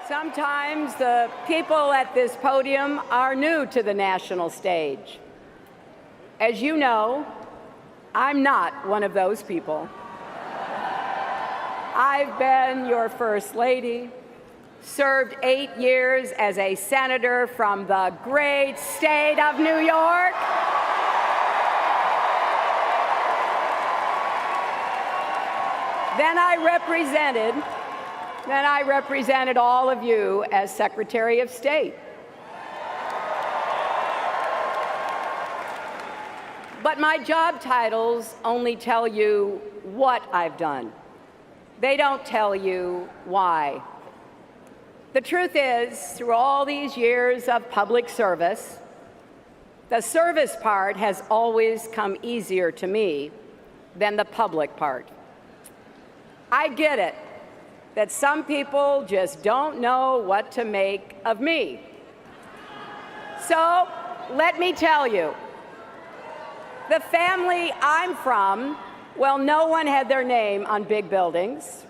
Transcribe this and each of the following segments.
Sometimes the people at this podium are new to the national stage. As you know, I'm not one of those people. I've been your First Lady, served 8 years as a senator from the great state of New York. Then I represented all of you as Secretary of State. But my job titles only tell you what I've done. They don't tell you why. The truth is, through all these years of public service, the service part has always come easier to me than the public part. I get it that some people just don't know what to make of me. So let me tell you, the family I'm from, well, no one had their name on big buildings.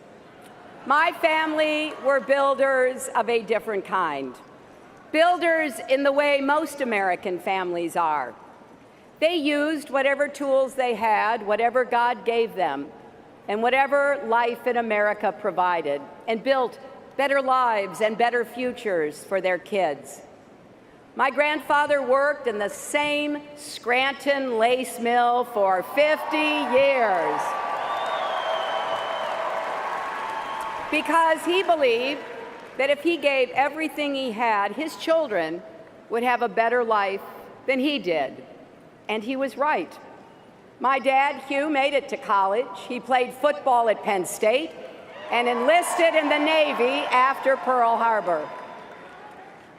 My family were builders of a different kind. Builders in the way most American families are. They used whatever tools they had, whatever God gave them, and whatever life in America provided, and built better lives and better futures for their kids. My grandfather worked in the same Scranton lace mill for 50 years because he believed that if he gave everything he had, his children would have a better life than he did. And he was right. My dad, Hugh, made it to college. He played football at Penn State and enlisted in the Navy after Pearl Harbor.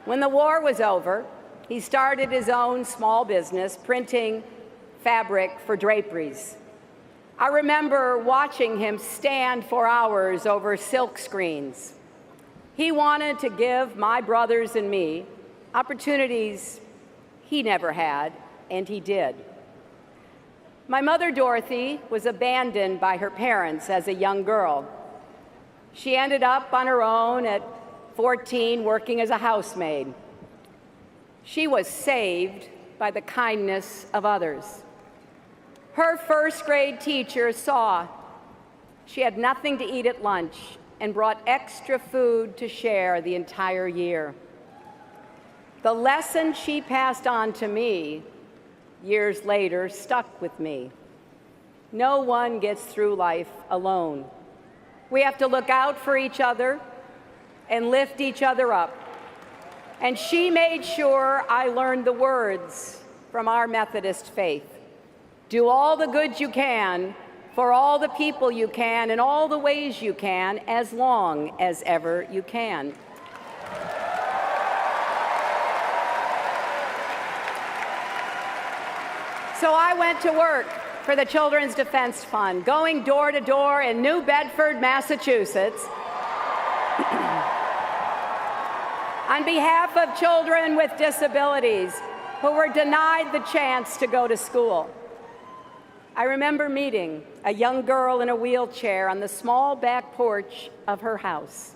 When the war was over, he started his own small business printing fabric for draperies. I remember watching him stand for hours over silk screens. He wanted to give my brothers and me opportunities he never had, and he did. My mother, Dorothy, was abandoned by her parents as a young girl. She ended up on her own at 14 working as a housemaid. She was saved by the kindness of others. Her first grade teacher saw she had nothing to eat at lunch and brought extra food to share the entire year. The lesson she passed on to me years later stuck with me. No one gets through life alone. We have to look out for each other and lift each other up. And she made sure I learned the words from our Methodist faith. Do all the good you can for all the people you can in all the ways you can as long as ever you can. So I went to work for the Children's Defense Fund, going door to door in New Bedford, Massachusetts, on behalf of children with disabilities who were denied the chance to go to school. I remember meeting a young girl in a wheelchair on the small back porch of her house.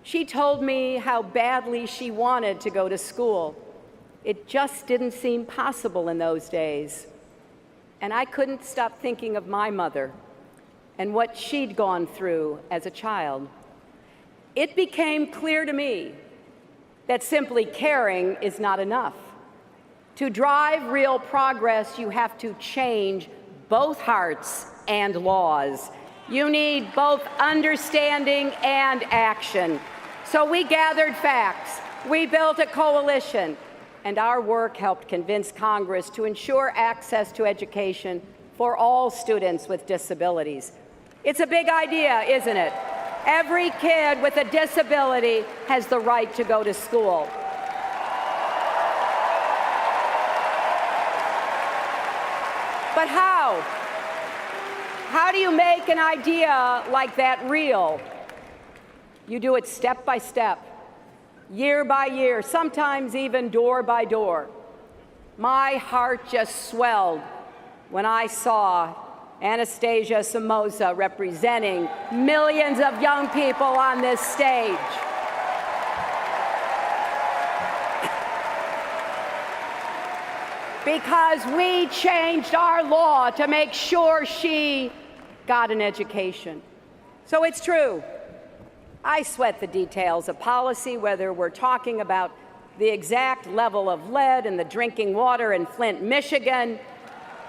She told me how badly she wanted to go to school. It just didn't seem possible in those days. And I couldn't stop thinking of my mother and what she'd gone through as a child. It became clear to me that simply caring is not enough. To drive real progress, you have to change both hearts and laws. You need both understanding and action. So we gathered facts, we built a coalition, and our work helped convince Congress to ensure access to education for all students with disabilities. It's a big idea, isn't it? Every kid with a disability has the right to go to school. But how? How do you make an idea like that real? You do it step by step, year by year, sometimes even door by door. My heart just swelled when I saw Anastasia Somoza representing millions of young people on this stage. because we changed our law to make sure she got an education. So it's true. I sweat the details of policy, whether we're talking about the exact level of lead in the drinking water in Flint, Michigan,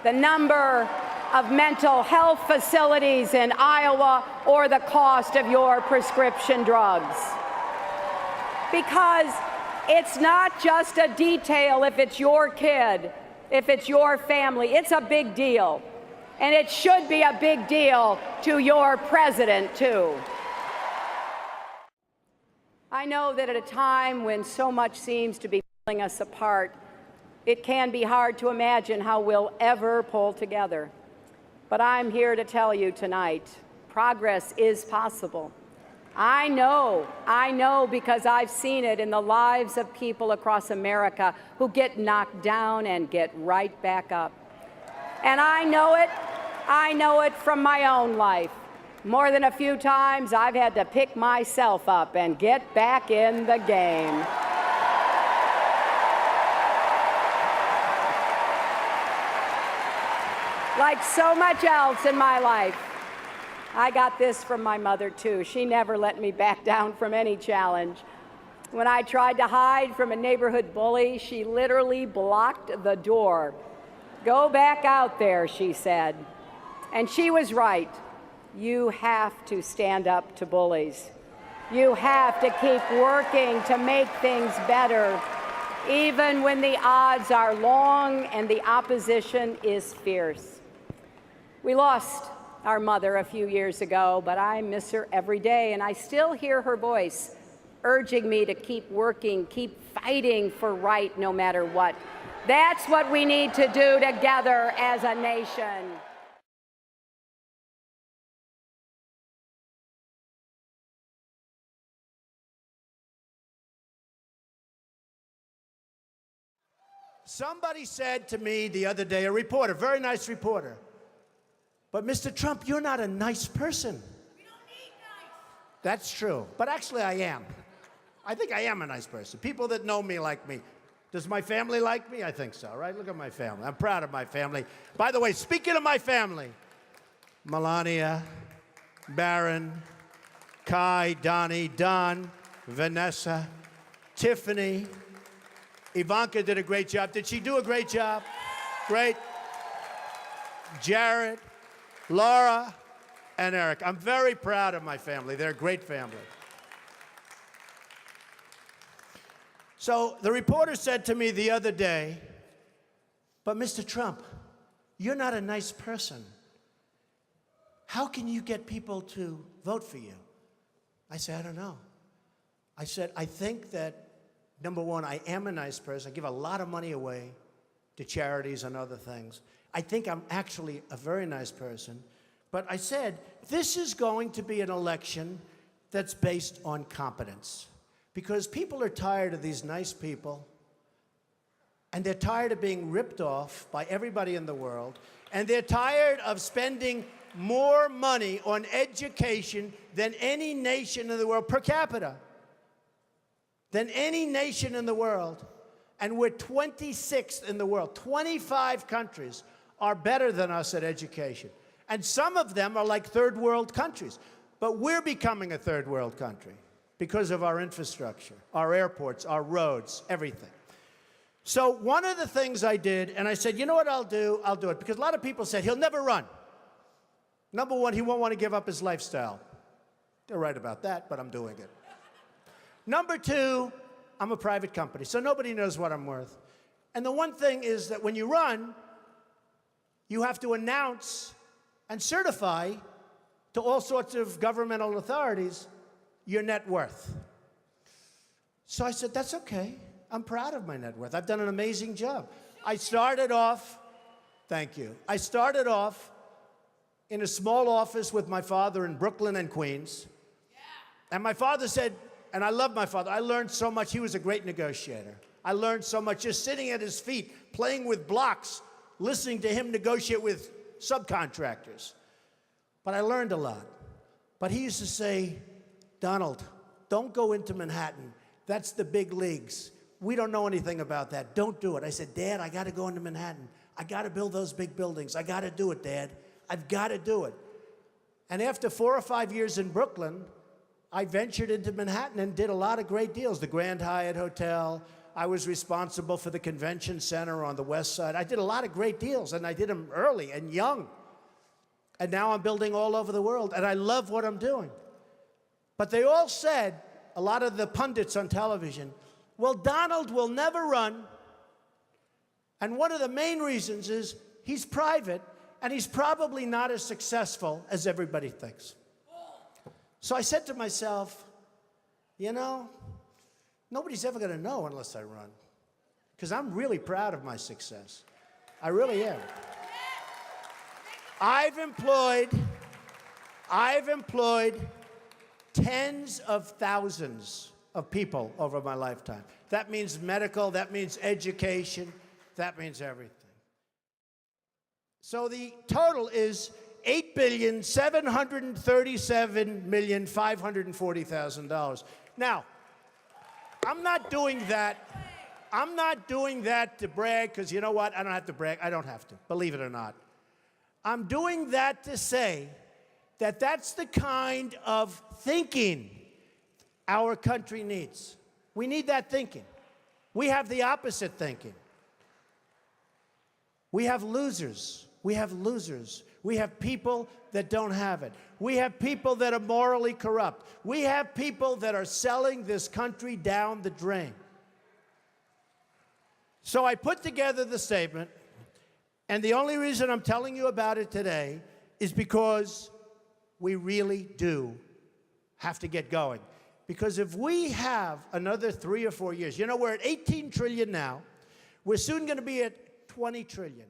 the number of mental health facilities in Iowa, or the cost of your prescription drugs. Because it's not just a detail if it's your kid, if it's your family. It's a big deal. And it should be a big deal to your president, too. I know that at a time when so much seems to be pulling us apart, it can be hard to imagine how we'll ever pull together. But I'm here to tell you tonight, progress is possible. I know because I've seen it in the lives of people across America who get knocked down and get right back up. And I know it from my own life. More than a few times, I've had to pick myself up and get back in the game. Like so much else in my life, I got this from my mother, too. She never let me back down from any challenge. When I tried to hide from a neighborhood bully, she literally blocked the door. "Go back out there," she said. And she was right. You have to stand up to bullies. You have to keep working to make things better, even when the odds are long and the opposition is fierce. We lost our mother a few years ago, but I miss her every day, and I still hear her voice urging me to keep working, keep fighting for right no matter what. That's what we need to do together as a nation. Somebody said to me the other day, a reporter, very nice reporter, "But Mr. Trump, you're not a nice person." We don't need nice. That's true, but actually I am. I think I am a nice person. People that know me like me. Does my family like me? I think so, right? Look at my family. I'm proud of my family. By the way, speaking of my family, Melania, Barron, Kai, Donnie, Don, Vanessa, Tiffany, Ivanka did a great job. Did she do a great job? Great. Jared, Laura, and Eric. I'm very proud of my family. They're a great family. So the reporter said to me the other day, "But Mr. Trump, you're not a nice person. How can you get people to vote for you?" I said, "I don't know." I said, "I think that, number one, I am a nice person. I give a lot of money away to charities and other things. I think I'm actually a very nice person. But I said, this is going to be an election that's based on competence. Because people are tired of these nice people, and they're tired of being ripped off by everybody in the world, and they're tired of spending more money on education than any nation in the world per capita. Than any nation in the world, and we're 26th in the world. 25 countries are better than us at education. And some of them are like third world countries. But we're becoming a third world country because of our infrastructure, our airports, our roads, everything. So one of the things I did, and I said, you know what I'll do? I'll do it. Because a lot of people said, he'll never run. Number one, he won't want to give up his lifestyle. They're right about that, but I'm doing it. Number two, I'm a private company, so nobody knows what I'm worth. And the one thing is that when you run, you have to announce and certify to all sorts of governmental authorities your net worth. So I said, that's okay. I'm proud of my net worth. I've done an amazing job. I started off, thank you. I started off in a small office with my father in Brooklyn and Queens. And my father said, and I love my father. I learned so much. He was a great negotiator. I learned so much just sitting at his feet, playing with blocks, listening to him negotiate with subcontractors. But I learned a lot. But he used to say, Donald, don't go into Manhattan. That's the big leagues. we don't know anything about that. Don't do it. I said, Dad, I got to go into Manhattan. I got to build those big buildings. I got to do it, Dad. I've got to do it. And after 4 or 5 years in Brooklyn, I ventured into Manhattan and did a lot of great deals. The Grand Hyatt Hotel. I was responsible for the convention center on the West Side. I did a lot of great deals, and I did them early and young. And now I'm building all over the world, and I love what I'm doing. But they all said, a lot of the pundits on television, well, Donald will never run. And one of the main reasons is he's private, and he's probably not as successful as everybody thinks. So I said to myself, you know, nobody's ever going to know unless I run, because I'm really proud of my success. I really am. I've employed tens of thousands of people over my lifetime. That means medical, that means education, that means everything. So the total is $8,737,540,000. Now, I'm not doing that to brag, because you know what? I don't have to brag. I don't have to, believe it or not. I'm doing that to say that that's the kind of thinking our country needs. We need that thinking. We have the opposite thinking. We have losers. We have losers. We have people that don't have it. We have people that are morally corrupt. We have people that are selling this country down the drain. So I put together the statement, and the only reason I'm telling you about it today is because we really do have to get going. Because if we have another 3 or 4 years, you know, we're at 18 trillion now. We're soon going to be at 20 trillion.